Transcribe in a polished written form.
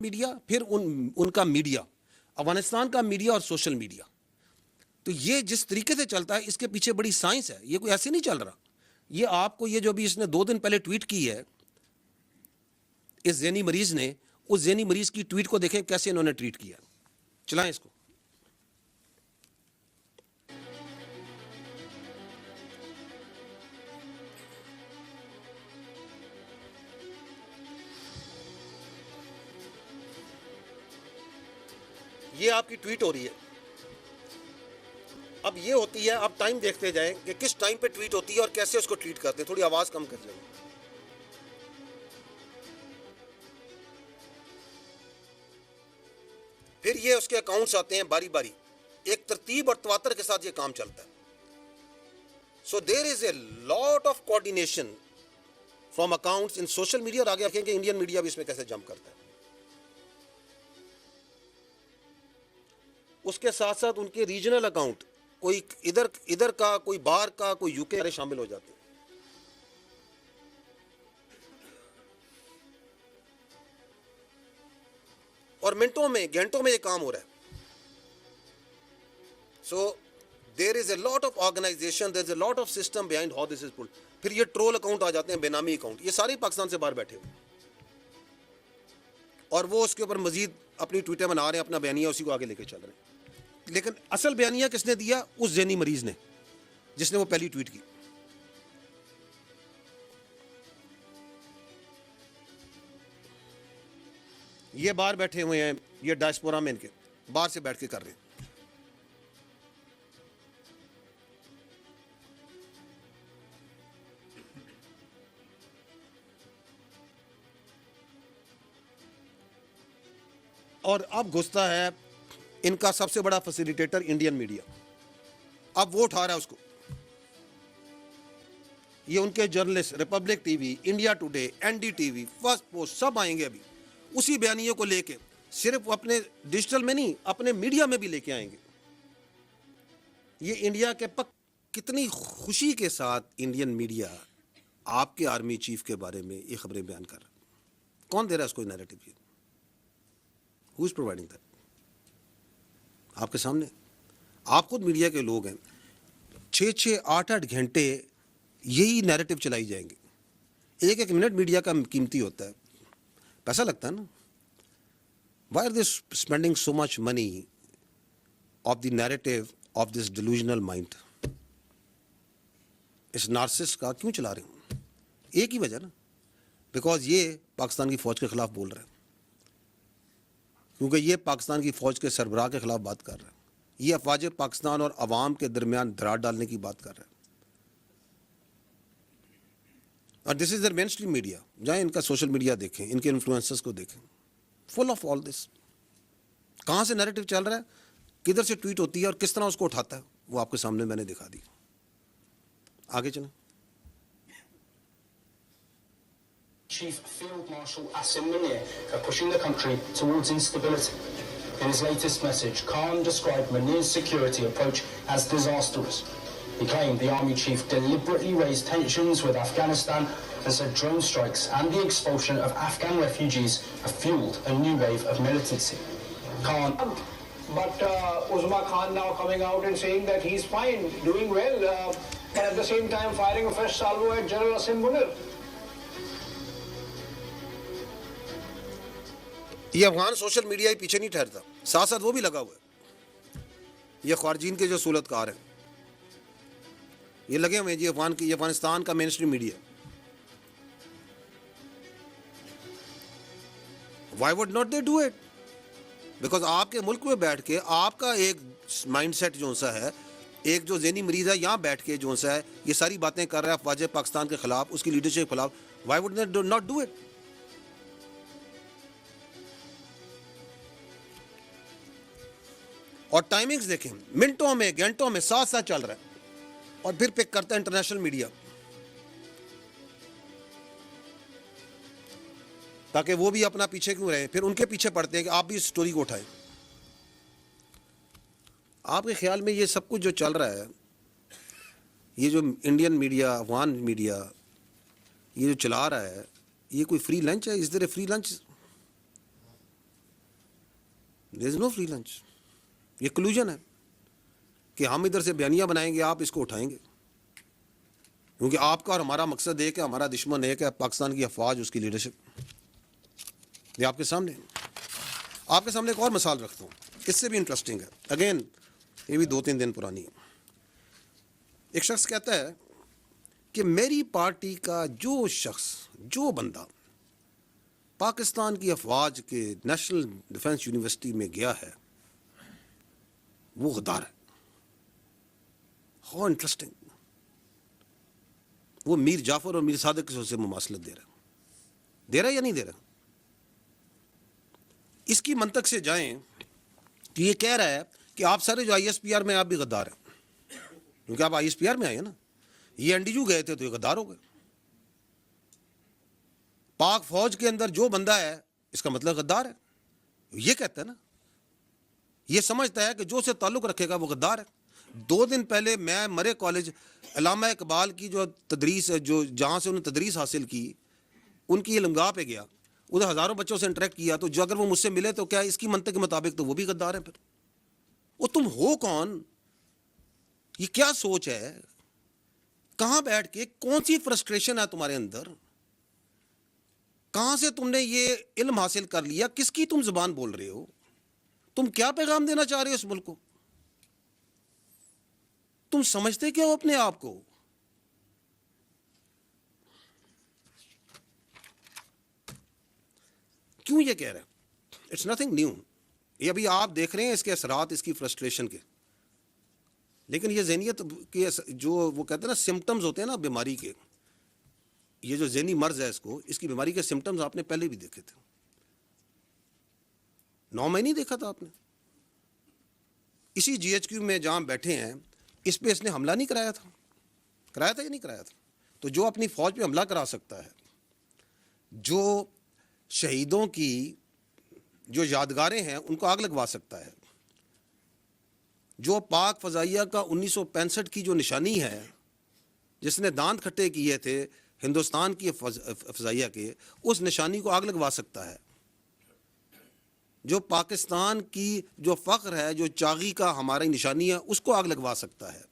Media, پھر ان کا media, Afghanistan کا میڈیا اور سوشل میڈیا. تو یہ جس طریقے سے چلتا ہے اس کے پیچھے بڑی سائنس ہے. یہ کوئی ایسے نہیں چل رہا. یہ آپ کو یہ جو بھی اس نے 2 دن پہلے ٹویٹ کی ہے اس ذہنی مریض نے، اس ذہنی مریض کی ٹویٹ کو دیکھیں کیسے انہوں نے ٹویٹ کیا. چلائیں اس کو. یہ آپ کی ٹویٹ ہو رہی ہے. اب یہ ہوتی ہے، آپ ٹائم دیکھتے جائیں کہ کس ٹائم پہ ٹویٹ ہوتی ہے اور کیسے اس کو ٹویٹ کرتے ہیں. تھوڑی آواز کم کر لیں. پھر یہ اس کے اکاؤنٹس آتے ہیں باری باری، ایک ترتیب اور تواتر کے ساتھ یہ کام چلتا ہے. So there is a lot of coordination from accounts in social media. اور آگے رکھیں کہ انڈین میڈیا بھی اس میں کیسے جمپ کرتا ہے. اس کے ساتھ ساتھ ان کے ریجنل اکاؤنٹ، کوئی ادھر کا، کوئی باہر کا، کوئی یو کے شامل ہو جاتے ہیں. اور منٹوں میں، گھنٹوں میں یہ کام ہو رہا ہے. So there is a lot of organisation, there is a lot of system behind how this is pulled. پھر یہ ٹرول اکاؤنٹ آ جاتے ہیں، بے نامی اکاؤنٹ. یہ سارے پاکستان سے باہر بیٹھے ہوئے اور وہ اس کے اوپر مزید اپنی ٹویٹیں بنا رہے ہیں، اپنا بیانیہ اسی کو آگے لے کے چل رہے ہیں. لیکن اصل بیانیہ کس نے دیا؟ اس ذہنی مریض نے، جس نے وہ پہلی ٹویٹ کی. یہ باہر بیٹھے ہوئے ہیں، یہ ڈائسپورا میں ان کے باہر سے بیٹھ کے کر رہے ہیں. اور اب گھستا ہے ان کا سب سے بڑا فیسیلیٹیٹر انڈین میڈیا. اب وہ اٹھا رہا ہے اس کو. یہ ان کے journalist, Republic TV, India today, NDTV, first post, سب آئیں گے ابھی اسی بیانیے کو لے کے. صرف اپنے ڈیجیٹل میں نہیں، اپنے میڈیا میں بھی لے کے آئیں گے. یہ انڈیا کے کتنی خوشی کے ساتھ انڈین میڈیا آپ کے آرمی چیف کے بارے میں یہ خبریں بیان کر رہا ہے. کون دے رہا ہے اس کو نیریٹو؟ یہ ہو از پرووائڈنگ دیٹ؟ آپ کے سامنے. آپ خود میڈیا کے لوگ ہیں. 6 8 گھنٹے یہی نیریٹو چلائی جائیں گے. ایک منٹ میڈیا کا قیمتی ہوتا ہے، پیسہ لگتا ہے نا. Why are they spending so much money of the narrative of this delusional mind? اس نارسس کا کیوں چلا رہے ہیں؟ ایک ہی وجہ نا، بیکاز یہ پاکستان کی فوج کے خلاف بول رہے ہیں، کیونکہ یہ پاکستان کی فوج کے سربراہ کے خلاف بات کر رہا ہے. یہ افواج پاکستان اور عوام کے درمیان دراڑ ڈالنے کی بات کر رہا ہے. اور دس از در مین اسٹریم میڈیا. جائیں ان کا سوشل میڈیا دیکھیں، ان کے انفلوئنسرز کو دیکھیں، فل آف آل دس. کہاں سے نیریٹو چل رہا ہے، کدھر سے ٹویٹ ہوتی ہے اور کس طرح اس کو اٹھاتا ہے، وہ آپ کے سامنے میں نے دکھا دی. آگے چلیں. Chief Field Marshal Asim Munir are pushing the country towards instability. In his latest message, Khan described Munir's security approach as disastrous. He claimed the army chief deliberately raised tensions with Afghanistan and said drone strikes and the expulsion of Afghan refugees have fueled a new wave of militancy. Khan. But Uzma Khan now coming out and saying that he's fine, doing well, but at the same time firing a fresh salvo at General Asim Munir. یہ Afghan social media ہی پیچھے نہیں ٹھہرتا، ساتھ ساتھ وہ بھی لگا ہوا ہے. یہ خارجین کے جو صورت کار ہیں یہ لگے ہوئے ہیں. یہ افغانستان کا mainstream media. Why would not they do it? Because آپ کے ملک میں بیٹھ کے آپ کا ایک مائنڈ سیٹ جو سا ہے، ایک جو ذہنی مریض ہے یہاں بیٹھ کے جو سا ہے یہ ساری باتیں کر رہا ہے افواج پاکستان کے خلاف، اس کی لیڈرشپ کے خلاف. Y would they not do it? اور ٹائمنگز دیکھیں، منٹوں میں، گھنٹوں میں، ساتھ ساتھ چل رہا ہے. اور پھر پک کرتا ہے انٹرنیشنل میڈیا تاکہ وہ بھی اپنا پیچھے کیوں رہے. پھر ان کے پیچھے پڑتے ہیں کہ آپ بھی اس سٹوری کو اٹھائیں. آپ کے خیال میں یہ سب کچھ جو چل رہا ہے، یہ جو انڈین میڈیا، افغان میڈیا یہ جو چلا رہا ہے، یہ کوئی فری لنچ ہے؟ Is there a free lunch? There is no free lunch. یہ کلوژن ہے کہ ہم ادھر سے بیانیہ بنائیں گے, آپ اس کو اٹھائیں گے, کیونکہ آپ کا اور ہمارا مقصد ایک ہے, ہمارا دشمن ایک ہے, پاکستان کی افواج, اس کی لیڈرشپ. یہ آپ کے سامنے ایک اور مثال رکھتا ہوں, اس سے بھی انٹرسٹنگ ہے. اگین یہ بھی 2-3 دن پرانی ہے. ایک شخص کہتا ہے کہ میری پارٹی کا جو بندہ پاکستان کی افواج کے نیشنل ڈیفنس یونیورسٹی میں گیا ہے وہ غدار ہے. How interesting. وہ میر جعفر اور میر صادق سے مماثلت دے رہا ہے یا نہیں دے رہا؟ اس کی منطق سے جائیں کہ یہ کہہ رہا ہے کہ آپ سارے جو ISPR میں آپ بھی غدار ہیں, کیونکہ آپ ISPR میں آئے ہیں نا. یہ NDU گئے تھے تو یہ غدار ہو گئے. پاک فوج کے اندر جو بندہ ہے اس کا مطلب غدار ہے. یہ کہتا ہے نا, یہ سمجھتا ہے کہ جو سے تعلق رکھے گا وہ غدار ہے. 2 دن پہلے میں مرے کالج علامہ اقبال کی جو تدریس, جو جہاں سے انہوں نے تدریس حاصل کی, ان کی علمگاہ پہ گیا, ادھر ہزاروں بچوں سے انٹریکٹ کیا. تو جو اگر وہ مجھ سے ملے تو کیا اس کی منطق کے مطابق تو وہ بھی غدار ہیں؟ پھر وہ تم ہو کون؟ یہ کیا سوچ ہے؟ کہاں بیٹھ کے کون سی فرسٹریشن ہے تمہارے اندر؟ کہاں سے تم نے یہ علم حاصل کر لیا؟ کس کی تم زبان بول رہے ہو؟ تم کیا پیغام دینا چاہ رہے ہو اس ملک کو؟ تم سمجھتے کیا ہو اپنے آپ کو؟ کیوں یہ کہہ رہے ہیں؟ It's nothing new. یہ ابھی آپ دیکھ رہے ہیں اس کے اثرات, اس کی فرسٹریشن کے. لیکن یہ ذہنیت کے جو وہ کہتے ہیں نا سمٹمز ہوتے ہیں نا بیماری کے, یہ جو ذہنی مرض ہے اس کی بیماری کے سمٹمز آپ نے پہلے بھی دیکھے تھے. 9 مئی نہیں دیکھا تھا آپ نے؟ اسی GHQ میں جہاں بیٹھے ہیں اس پہ اس نے حملہ نہیں کرایا تھا یا نہیں کرایا تھا؟ تو جو اپنی فوج پہ حملہ کرا سکتا ہے, جو شہیدوں کی جو یادگاریں ہیں ان کو آگ لگوا سکتا ہے, جو پاک فضائیہ کا 1965 کی جو نشانی ہے, جس نے دانت کھٹے کیے تھے ہندوستان کی فضائیہ کے, اس نشانی کو آگ لگوا سکتا ہے, جو پاکستان کی جو فخر ہے, جو چاغی کا ہماری نشانی ہے, اس کو آگ لگوا سکتا ہے.